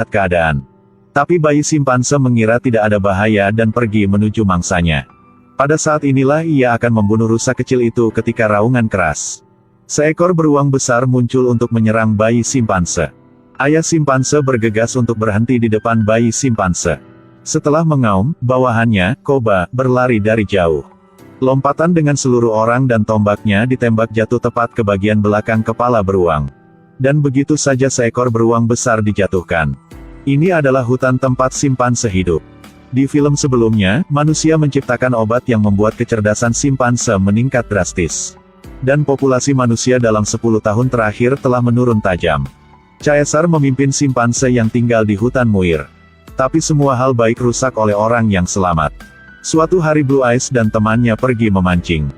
keadaan. Tapi bayi simpanse mengira tidak ada bahaya dan pergi menuju mangsanya. Pada saat inilah ia akan membunuh rusa kecil itu ketika raungan keras. Seekor beruang besar muncul untuk menyerang bayi simpanse. Ayah simpanse bergegas untuk berhenti di depan bayi simpanse. Setelah mengaum, bawahannya, Koba, berlari dari jauh. Lompatan dengan seluruh orang dan tombaknya ditembak jatuh tepat ke bagian belakang kepala beruang. Dan begitu saja seekor beruang besar dijatuhkan. Ini adalah hutan tempat simpanse hidup. Di film sebelumnya, manusia menciptakan obat yang membuat kecerdasan simpanse meningkat drastis. Dan populasi manusia dalam 10 tahun terakhir telah menurun tajam. Caesar memimpin simpanse yang tinggal di hutan Muir. Tapi semua hal baik rusak oleh orang yang selamat. Suatu hari Blue Eyes dan temannya pergi memancing.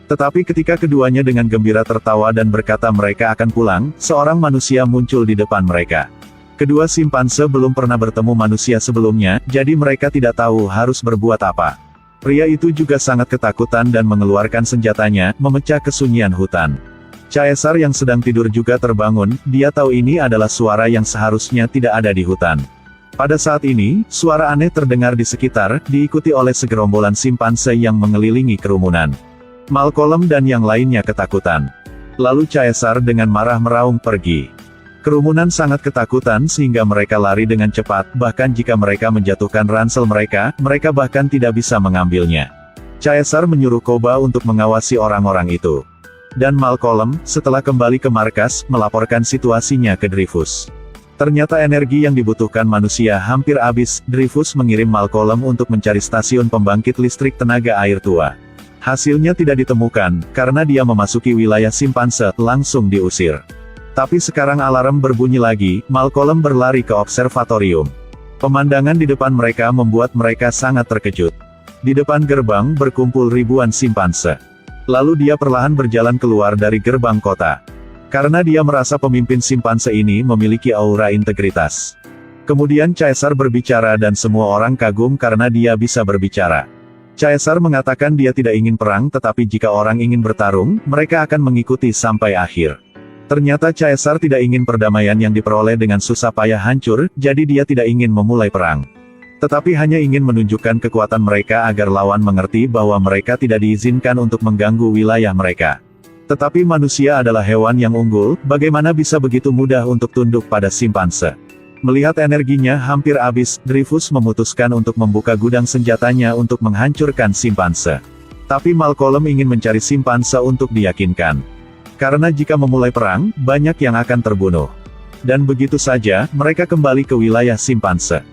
Tetapi ketika keduanya dengan gembira tertawa dan berkata mereka akan pulang, seorang manusia muncul di depan mereka. Kedua simpanse belum pernah bertemu manusia sebelumnya, jadi mereka tidak tahu harus berbuat apa. Pria itu juga sangat ketakutan dan mengeluarkan senjatanya, memecah kesunyian hutan. Caesar yang sedang tidur juga terbangun, dia tahu ini adalah suara yang seharusnya tidak ada di hutan. Pada saat ini, suara aneh terdengar di sekitar, diikuti oleh segerombolan simpanse yang mengelilingi kerumunan. Malcolm dan yang lainnya ketakutan. Lalu Caesar dengan marah meraung pergi. Kerumunan sangat ketakutan sehingga mereka lari dengan cepat, bahkan jika mereka menjatuhkan ransel mereka bahkan tidak bisa mengambilnya. Caesar menyuruh Koba untuk mengawasi orang-orang itu. Dan Malcolm, setelah kembali ke markas, melaporkan situasinya ke Dreyfus. Ternyata energi yang dibutuhkan manusia hampir habis. Dreyfus mengirim Malcolm untuk mencari stasiun pembangkit listrik tenaga air tua. Hasilnya tidak ditemukan, karena dia memasuki wilayah simpanse, langsung diusir. Tapi sekarang alarm berbunyi lagi, Malcolm berlari ke observatorium. Pemandangan di depan mereka membuat mereka sangat terkejut. Di depan gerbang berkumpul ribuan simpanse. Lalu dia perlahan berjalan keluar dari gerbang kota. Karena dia merasa pemimpin simpanse ini memiliki aura integritas. Kemudian Caesar berbicara dan semua orang kagum karena dia bisa berbicara. Caesar mengatakan dia tidak ingin perang tetapi jika orang ingin bertarung, mereka akan mengikuti sampai akhir. Ternyata Caesar tidak ingin perdamaian yang diperoleh dengan susah payah hancur, jadi dia tidak ingin memulai perang. Tetapi hanya ingin menunjukkan kekuatan mereka agar lawan mengerti bahwa mereka tidak diizinkan untuk mengganggu wilayah mereka. Tetapi manusia adalah hewan yang unggul, bagaimana bisa begitu mudah untuk tunduk pada simpanse? Melihat energinya hampir habis, Dreyfus memutuskan untuk membuka gudang senjatanya untuk menghancurkan simpanse. Tapi Malcolm ingin mencari simpanse untuk diyakinkan. Karena jika memulai perang, banyak yang akan terbunuh. Dan begitu saja, mereka kembali ke wilayah simpanse.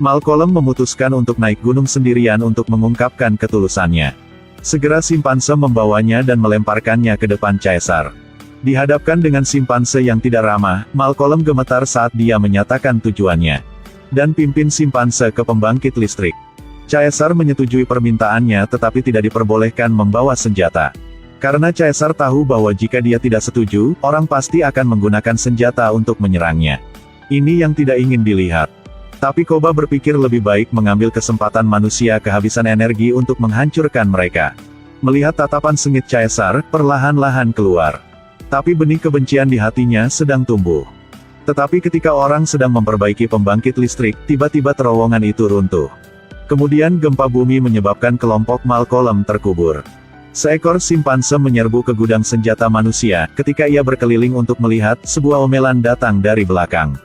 Malcolm memutuskan untuk naik gunung sendirian untuk mengungkapkan ketulusannya. Segera simpanse membawanya dan melemparkannya ke depan Caesar. Dihadapkan dengan simpanse yang tidak ramah, Malcolm gemetar saat dia menyatakan tujuannya. Dan pimpin simpanse ke pembangkit listrik. Caesar menyetujui permintaannya tetapi tidak diperbolehkan membawa senjata. Karena Caesar tahu bahwa jika dia tidak setuju, orang pasti akan menggunakan senjata untuk menyerangnya. Ini yang tidak ingin dilihat. Tapi Koba berpikir lebih baik mengambil kesempatan manusia kehabisan energi untuk menghancurkan mereka. Melihat tatapan sengit Caesar, perlahan-lahan keluar. Tapi benih kebencian di hatinya sedang tumbuh. Tetapi ketika orang sedang memperbaiki pembangkit listrik, tiba-tiba terowongan itu runtuh. Kemudian gempa bumi menyebabkan kelompok Malcolm terkubur. Seekor simpanse menyerbu ke gudang senjata manusia, ketika ia berkeliling untuk melihat, sebuah omelan datang dari belakang.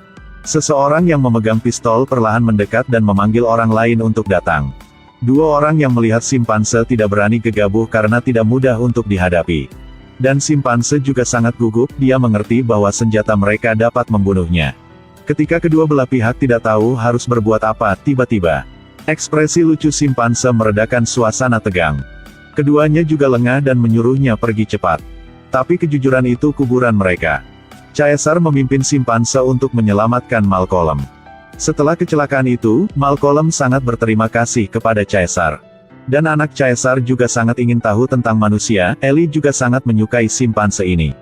Seseorang yang memegang pistol perlahan mendekat dan memanggil orang lain untuk datang. Dua orang yang melihat simpanse tidak berani gegabah karena tidak mudah untuk dihadapi. Dan simpanse juga sangat gugup, dia mengerti bahwa senjata mereka dapat membunuhnya. Ketika kedua belah pihak tidak tahu harus berbuat apa, tiba-tiba, ekspresi lucu simpanse meredakan suasana tegang. Keduanya juga lengah dan menyuruhnya pergi cepat. Tapi kejujuran itu kuburan mereka. Caesar memimpin simpanse untuk menyelamatkan Malcolm. Setelah kecelakaan itu, Malcolm sangat berterima kasih kepada Caesar. Dan anak Caesar juga sangat ingin tahu tentang manusia, Ellie juga sangat menyukai simpanse ini.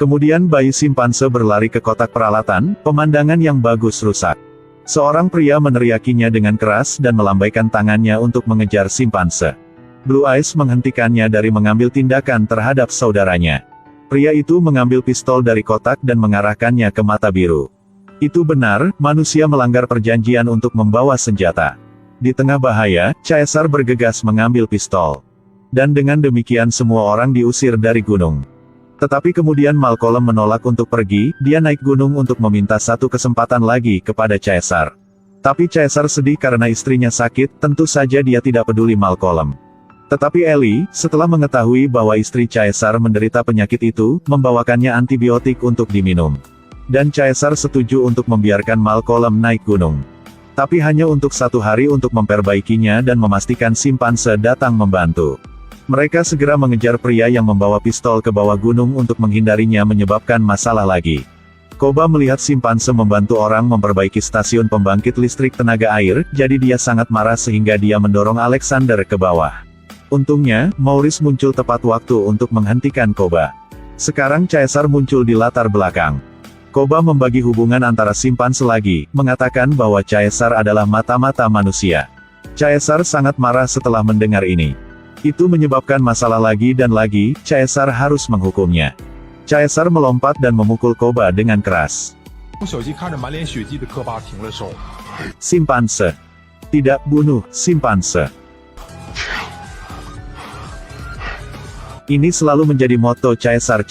Kemudian bayi simpanse berlari ke kotak peralatan, pemandangan yang bagus rusak. Seorang pria meneriakinya dengan keras dan melambaikan tangannya untuk mengejar simpanse. Blue Eyes menghentikannya dari mengambil tindakan terhadap saudaranya. Pria itu mengambil pistol dari kotak dan mengarahkannya ke mata biru. Itu benar, manusia melanggar perjanjian untuk membawa senjata. Di tengah bahaya, Caesar bergegas mengambil pistol. Dan dengan demikian semua orang diusir dari gunung. Tetapi kemudian Malcolm menolak untuk pergi, dia naik gunung untuk meminta satu kesempatan lagi kepada Caesar. Tapi Caesar sedih karena istrinya sakit, tentu saja dia tidak peduli Malcolm. Tetapi Ellie, setelah mengetahui bahwa istri Caesar menderita penyakit itu, membawakannya antibiotik untuk diminum. Dan Caesar setuju untuk membiarkan Malcolm naik gunung. Tapi hanya untuk 1 hari untuk memperbaikinya dan memastikan simpanse datang membantu. Mereka segera mengejar pria yang membawa pistol ke bawah gunung untuk menghindarinya menyebabkan masalah lagi. Koba melihat simpanse membantu orang memperbaiki stasiun pembangkit listrik tenaga air, jadi dia sangat marah sehingga dia mendorong Alexander ke bawah. Untungnya, Maurice muncul tepat waktu untuk menghentikan Koba. Sekarang Caesar muncul di latar belakang. Koba membagi hubungan antara simpanse lagi, mengatakan bahwa Caesar adalah mata-mata manusia. Caesar sangat marah setelah mendengar ini. Itu menyebabkan masalah lagi dan lagi, Caesar harus menghukumnya. Caesar melompat dan memukul Koba dengan keras. Simpanse. Tidak bunuh, simpanse. Ini selalu menjadi moto Caesar.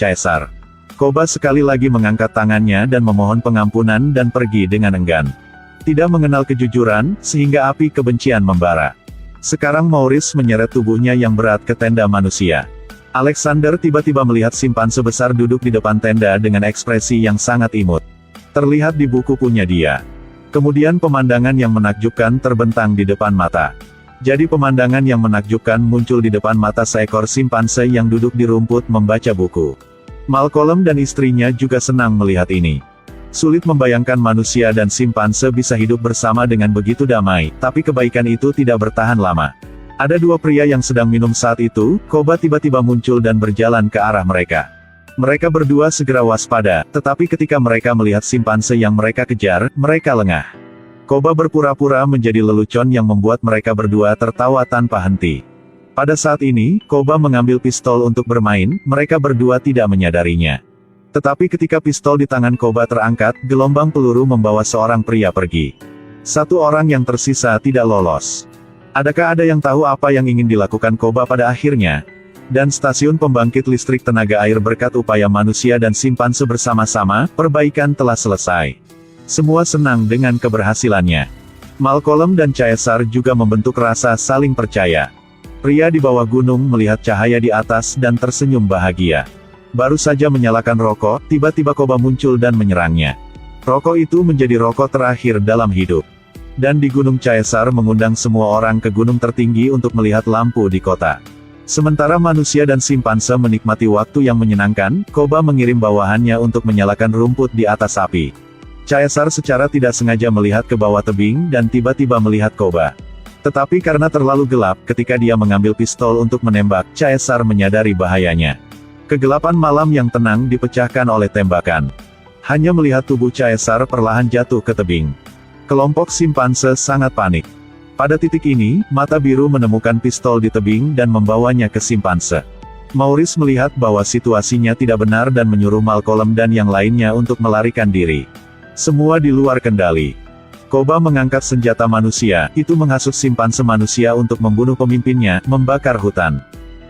Koba sekali lagi mengangkat tangannya dan memohon pengampunan dan pergi dengan enggan. Tidak mengenal kejujuran, sehingga api kebencian membara. Sekarang Maurice menyeret tubuhnya yang berat ke tenda manusia. Alexander tiba-tiba melihat simpanse besar duduk di depan tenda dengan ekspresi yang sangat imut. Terlihat di buku punya dia. Kemudian pemandangan yang menakjubkan terbentang di depan mata. Jadi pemandangan yang menakjubkan muncul di depan mata seekor simpanse yang duduk di rumput membaca buku. Malcolm dan istrinya juga senang melihat ini. Sulit membayangkan manusia dan simpanse bisa hidup bersama dengan begitu damai, tapi kebaikan itu tidak bertahan lama. Ada 2 pria yang sedang minum saat itu, Koba tiba-tiba muncul dan berjalan ke arah mereka. Mereka berdua segera waspada, tetapi ketika mereka melihat simpanse yang mereka kejar, mereka lengah. Koba berpura-pura menjadi lelucon yang membuat mereka berdua tertawa tanpa henti. Pada saat ini, Koba mengambil pistol untuk bermain, mereka berdua tidak menyadarinya. Tetapi ketika pistol di tangan Koba terangkat, gelombang peluru membawa seorang pria pergi. 1 orang yang tersisa tidak lolos. Adakah ada yang tahu apa yang ingin dilakukan Koba pada akhirnya? Dan stasiun pembangkit listrik tenaga air berkat upaya manusia dan simpanse bersama-sama, perbaikan telah selesai. Semua senang dengan keberhasilannya. Malcolm dan Caesar juga membentuk rasa saling percaya. Pria di bawah gunung melihat cahaya di atas dan tersenyum bahagia. Baru saja menyalakan rokok, tiba-tiba Koba muncul dan menyerangnya. Rokok itu menjadi rokok terakhir dalam hidup. Dan di Gunung Caesar mengundang semua orang ke gunung tertinggi untuk melihat lampu di kota. Sementara manusia dan simpanse menikmati waktu yang menyenangkan, Koba mengirim bawahannya untuk menyalakan rumput di atas api. Caesar secara tidak sengaja melihat ke bawah tebing dan tiba-tiba melihat Koba. Tetapi karena terlalu gelap, ketika dia mengambil pistol untuk menembak, Caesar menyadari bahayanya. Kegelapan malam yang tenang dipecahkan oleh tembakan. Hanya melihat tubuh Caesar perlahan jatuh ke tebing. Kelompok simpanse sangat panik. Pada titik ini, mata biru menemukan pistol di tebing dan membawanya ke simpanse. Maurice melihat bahwa situasinya tidak benar dan menyuruh Malcolm dan yang lainnya untuk melarikan diri. Semua di luar kendali. Koba mengangkat senjata manusia, itu menghasut simpanse manusia untuk membunuh pemimpinnya, membakar hutan.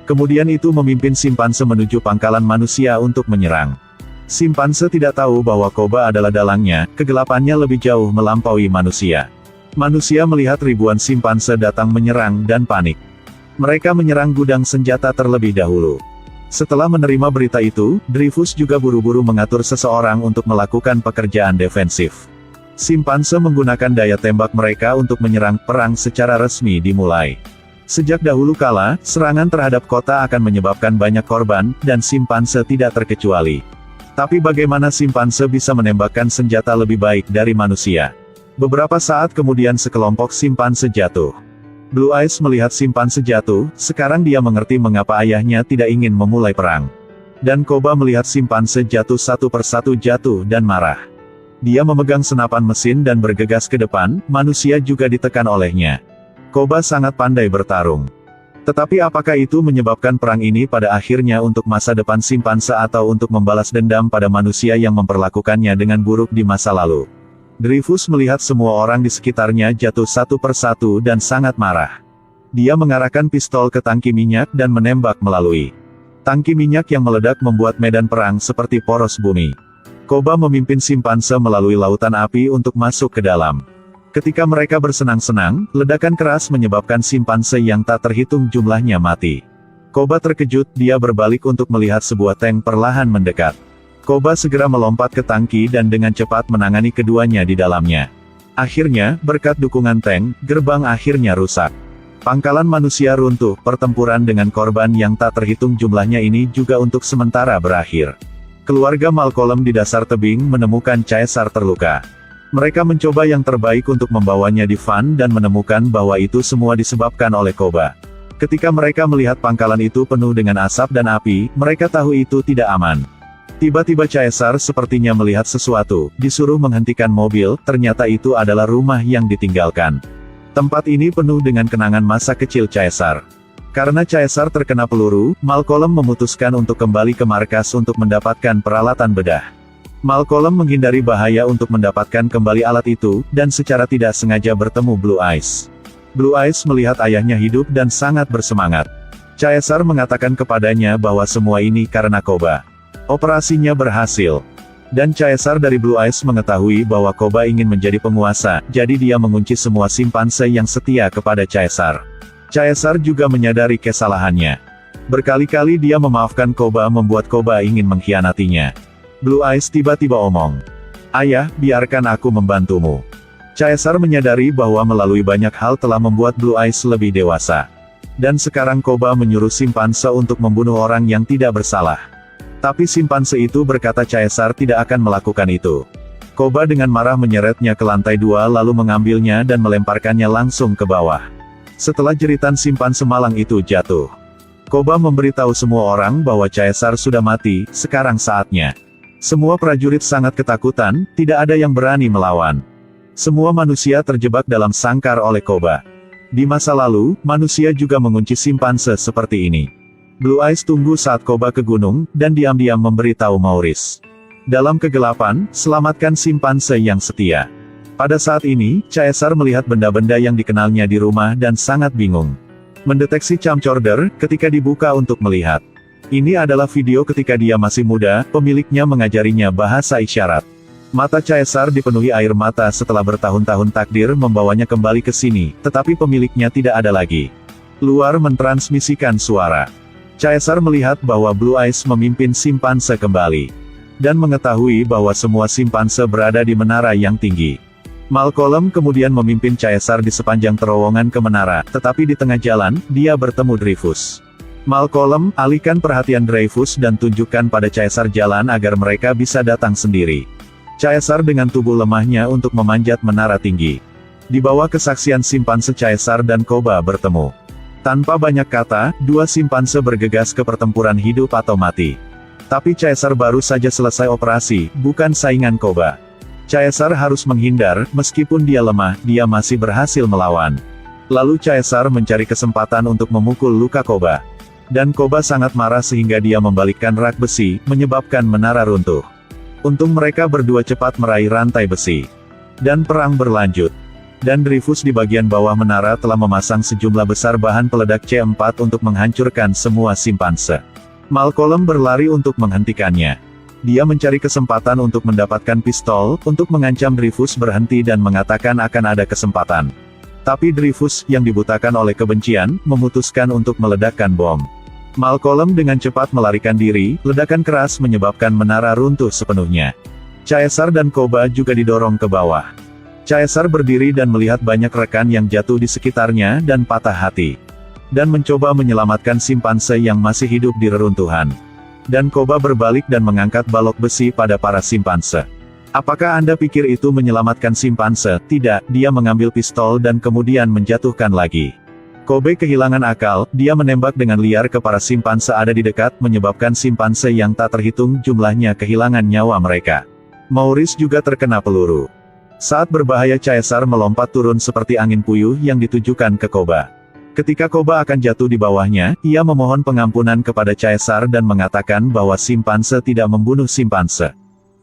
Kemudian itu memimpin simpanse menuju pangkalan manusia untuk menyerang. Simpanse tidak tahu bahwa Koba adalah dalangnya, kegelapannya lebih jauh melampaui manusia. Manusia melihat ribuan simpanse datang menyerang dan panik. Mereka menyerang gudang senjata terlebih dahulu. Setelah menerima berita itu, Dreyfus juga buru-buru mengatur seseorang untuk melakukan pekerjaan defensif. Simpanse menggunakan daya tembak mereka untuk menyerang, perang secara resmi dimulai. Sejak dahulu kala, serangan terhadap kota akan menyebabkan banyak korban, dan simpanse tidak terkecuali. Tapi bagaimana simpanse bisa menembakkan senjata lebih baik dari manusia? Beberapa saat kemudian sekelompok simpanse jatuh. Blue Eyes melihat simpanse jatuh, sekarang dia mengerti mengapa ayahnya tidak ingin memulai perang. Dan Koba melihat simpanse jatuh satu persatu jatuh dan marah. Dia memegang senapan mesin dan bergegas ke depan, manusia juga ditekan olehnya. Koba sangat pandai bertarung. Tetapi apakah itu menyebabkan perang ini pada akhirnya untuk masa depan simpanse atau untuk membalas dendam pada manusia yang memperlakukannya dengan buruk di masa lalu? Dreyfus melihat semua orang di sekitarnya jatuh satu persatu dan sangat marah. Dia mengarahkan pistol ke tangki minyak dan menembak melalui tangki minyak yang meledak membuat medan perang seperti poros bumi. Koba memimpin simpanse melalui lautan api untuk masuk ke dalam. Ketika mereka bersenang-senang, ledakan keras menyebabkan simpanse yang tak terhitung jumlahnya mati. Koba terkejut, dia berbalik untuk melihat sebuah tank perlahan mendekat. Koba segera melompat ke tangki dan dengan cepat menangani keduanya di dalamnya. Akhirnya, berkat dukungan tank, gerbang akhirnya rusak. Pangkalan manusia runtuh, pertempuran dengan korban yang tak terhitung jumlahnya ini juga untuk sementara berakhir. Keluarga Malcolm di dasar tebing menemukan Caesar terluka. Mereka mencoba yang terbaik untuk membawanya di van dan menemukan bahwa itu semua disebabkan oleh Koba. Ketika mereka melihat pangkalan itu penuh dengan asap dan api, mereka tahu itu tidak aman. Tiba-tiba Caesar sepertinya melihat sesuatu, disuruh menghentikan mobil, ternyata itu adalah rumah yang ditinggalkan. Tempat ini penuh dengan kenangan masa kecil Caesar. Karena Caesar terkena peluru, Malcolm memutuskan untuk kembali ke markas untuk mendapatkan peralatan bedah. Malcolm menghindari bahaya untuk mendapatkan kembali alat itu, dan secara tidak sengaja bertemu Blue Eyes. Blue Eyes melihat ayahnya hidup dan sangat bersemangat. Caesar mengatakan kepadanya bahwa semua ini karena Koba. Operasinya berhasil. Dan Caesar dari Blue Eyes mengetahui bahwa Koba ingin menjadi penguasa, jadi dia mengunci semua simpanse yang setia kepada Caesar. Caesar juga menyadari kesalahannya. Berkali-kali dia memaafkan Koba membuat Koba ingin mengkhianatinya. Blue Eyes tiba-tiba omong, "Ayah, biarkan aku membantumu." Caesar menyadari bahwa melalui banyak hal telah membuat Blue Eyes lebih dewasa. Dan sekarang Koba menyuruh simpanse untuk membunuh orang yang tidak bersalah. Tapi simpanse itu berkata Caesar tidak akan melakukan itu. Koba dengan marah menyeretnya ke lantai 2 lalu mengambilnya dan melemparkannya langsung ke bawah. Setelah jeritan simpanse malang itu jatuh, Koba memberitahu semua orang bahwa Caesar sudah mati, sekarang saatnya. Semua prajurit sangat ketakutan, tidak ada yang berani melawan. Semua manusia terjebak dalam sangkar oleh Koba. Di masa lalu, manusia juga mengunci simpanse seperti ini. Blue Eyes tunggu saat Koba ke gunung, dan diam-diam memberitahu Maurice. Dalam kegelapan, selamatkan simpanse yang setia. Pada saat ini, Caesar melihat benda-benda yang dikenalnya di rumah dan sangat bingung. Mendeteksi camcorder, ketika dibuka untuk melihat. Ini adalah video ketika dia masih muda, pemiliknya mengajarinya bahasa isyarat. Mata Caesar dipenuhi air mata setelah bertahun-tahun takdir membawanya kembali ke sini, tetapi pemiliknya tidak ada lagi. Luar mentransmisikan suara. Caesar melihat bahwa Blue Eyes memimpin simpanse kembali. Dan mengetahui bahwa semua simpanse berada di menara yang tinggi. Malcolm kemudian memimpin Caesar di sepanjang terowongan ke menara, tetapi di tengah jalan, dia bertemu Dreyfus. Malcolm, alihkan perhatian Dreyfus dan tunjukkan pada Caesar jalan agar mereka bisa datang sendiri. Caesar dengan tubuh lemahnya untuk memanjat menara tinggi. Di bawah kesaksian simpanse Caesar dan Koba bertemu. Tanpa banyak kata, dua simpanse bergegas ke pertempuran hidup atau mati. Tapi Caesar baru saja selesai operasi, bukan saingan Koba. Caesar harus menghindar, meskipun dia lemah, dia masih berhasil melawan. Lalu Caesar mencari kesempatan untuk memukul luka Koba. Dan Koba sangat marah sehingga dia membalikkan rak besi, menyebabkan menara runtuh. Untung mereka berdua cepat meraih rantai besi. Dan perang berlanjut. Dan Dreyfus di bagian bawah menara telah memasang sejumlah besar bahan peledak C4 untuk menghancurkan semua simpanse. Malcolm berlari untuk menghentikannya. Dia mencari kesempatan untuk mendapatkan pistol, untuk mengancam Dreyfus berhenti dan mengatakan akan ada kesempatan. Tapi Dreyfus, yang dibutakan oleh kebencian, memutuskan untuk meledakkan bom. Malcolm dengan cepat melarikan diri, ledakan keras menyebabkan menara runtuh sepenuhnya. Caesar dan Koba juga didorong ke bawah. Caesar berdiri dan melihat banyak rekan yang jatuh di sekitarnya dan patah hati. Dan mencoba menyelamatkan simpanse yang masih hidup di reruntuhan. Dan Koba berbalik dan mengangkat balok besi pada para simpanse. Apakah Anda pikir itu menyelamatkan simpanse? Tidak, dia mengambil pistol dan kemudian menjatuhkan lagi. Kobe kehilangan akal, dia menembak dengan liar ke para simpanse ada di dekat, menyebabkan simpanse yang tak terhitung jumlahnya kehilangan nyawa mereka. Maurice juga terkena peluru. Saat berbahaya Caesar melompat turun seperti angin puyuh yang ditujukan ke Koba. Ketika Koba akan jatuh di bawahnya, ia memohon pengampunan kepada Caesar dan mengatakan bahwa simpanse tidak membunuh simpanse.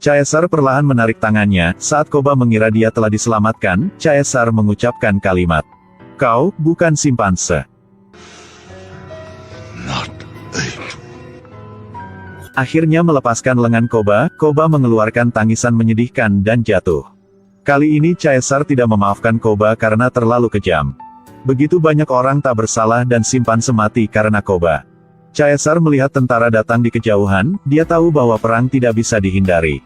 Caesar perlahan menarik tangannya, saat Koba mengira dia telah diselamatkan, Caesar mengucapkan kalimat, "Kau, bukan simpanse." Not ape. Akhirnya melepaskan lengan Koba, Koba mengeluarkan tangisan menyedihkan dan jatuh. Kali ini Caesar tidak memaafkan Koba karena terlalu kejam. Begitu banyak orang tak bersalah dan simpanse mati karena Koba. Caesar melihat tentara datang di kejauhan, dia tahu bahwa perang tidak bisa dihindari.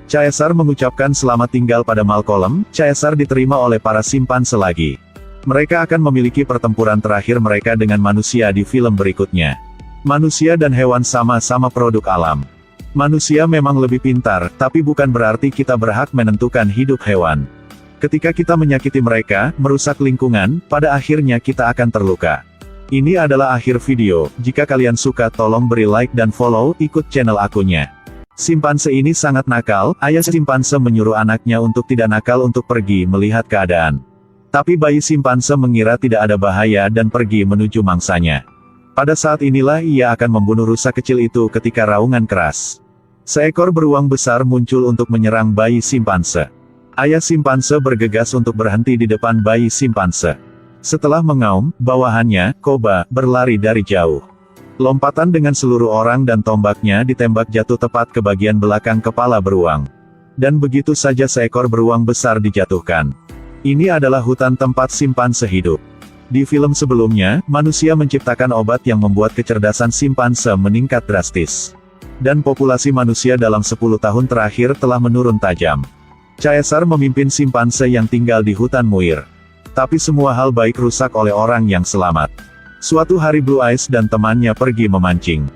Caesar mengucapkan selamat tinggal pada Malcolm, Caesar diterima oleh para simpanse lagi. Mereka akan memiliki pertempuran terakhir mereka dengan manusia di film berikutnya. Manusia dan hewan sama-sama produk alam. Manusia memang lebih pintar, tapi bukan berarti kita berhak menentukan hidup hewan. Ketika kita menyakiti mereka, merusak lingkungan, pada akhirnya kita akan terluka. Ini adalah akhir video, jika kalian suka tolong beri like dan follow, ikut channel akunnya. Simpanse ini sangat nakal, ayah simpanse menyuruh anaknya untuk tidak nakal untuk pergi melihat keadaan. Tapi bayi simpanse mengira tidak ada bahaya dan pergi menuju mangsanya. Pada saat inilah ia akan membunuh rusa kecil itu ketika raungan keras. Seekor beruang besar muncul untuk menyerang bayi simpanse. Ayah simpanse bergegas untuk berhenti di depan bayi simpanse. Setelah mengaum, bawahannya, Koba, berlari dari jauh. Lompatan dengan seluruh orang dan tombaknya ditembak jatuh tepat ke bagian belakang kepala beruang. Dan begitu saja seekor beruang besar dijatuhkan. Ini adalah hutan tempat simpanse hidup. Di film sebelumnya, manusia menciptakan obat yang membuat kecerdasan simpanse meningkat drastis. Dan populasi manusia dalam 10 tahun terakhir telah menurun tajam. Caesar memimpin simpanse yang tinggal di hutan Muir. Tapi semua hal baik rusak oleh orang yang selamat. Suatu hari Blue Eyes dan temannya pergi memancing.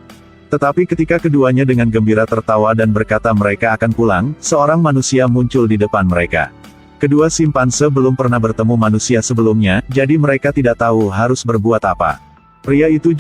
Tetapi ketika keduanya dengan gembira tertawa dan berkata mereka akan pulang, seorang manusia muncul di depan mereka. Kedua simpanse belum pernah bertemu manusia sebelumnya, jadi mereka tidak tahu harus berbuat apa. Pria itu